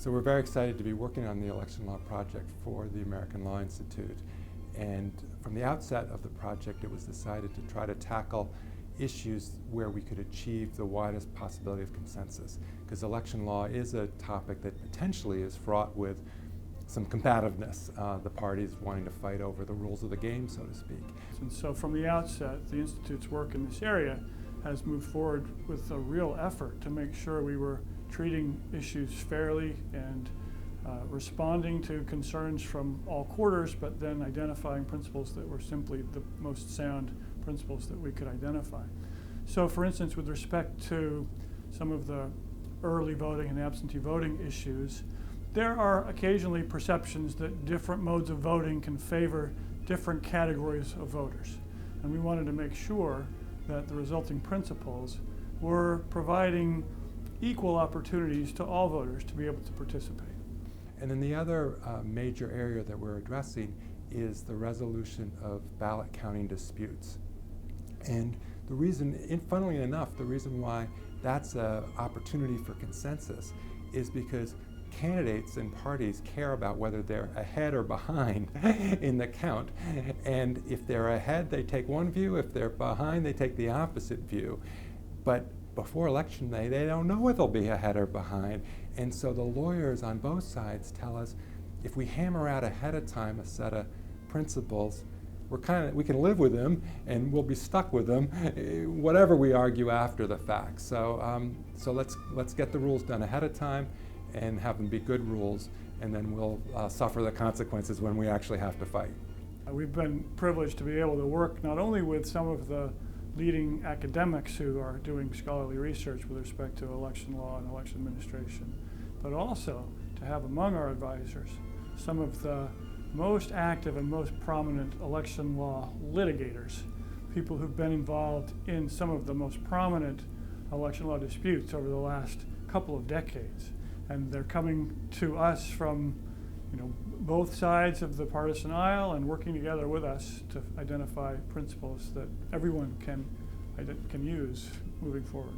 So we're very excited to be working on the election law project for the American Law Institute. And from the outset of the project, it was decided to try to tackle issues where we could achieve the widest possibility of consensus, because election law is a topic that potentially is fraught with some combativeness, the parties wanting to fight over the rules of the game, so to speak. And so from the outset, the Institute's work in this area has moved forward with a real effort to make sure we were treating issues fairly and responding to concerns from all quarters, but then identifying principles that were simply the most sound principles that we could identify. So for instance, with respect to some of the early voting and absentee voting issues, there are occasionally perceptions that different modes of voting can favor different categories of voters. And we wanted to make sure that the resulting principles were providing equal opportunities to all voters to be able to participate. And then the other major area that we're addressing is the resolution of ballot counting disputes. And the reason, funnily enough, the reason why that's an opportunity for consensus is because candidates and parties care about whether they're ahead or behind in the count. And if they're ahead, they take one view. If they're behind, they take the opposite view. But before election day, they don't know whether they'll be ahead or behind. And so the lawyers on both sides tell us, if we hammer out ahead of time a set of principles, we can live with them and we'll be stuck with them, whatever we argue after the fact. So, so let's get the rules done ahead of time and have them be good rules, and then we'll suffer the consequences when we actually have to fight. We've been privileged to be able to work not only with some of the leading academics who are doing scholarly research with respect to election law and election administration, but also to have among our advisors some of the most active and most prominent election law litigators, people who've been involved in some of the most prominent election law disputes over the last couple of decades. And they're coming to us from both sides of the partisan aisle and working together with us to identify principles that everyone can use moving forward.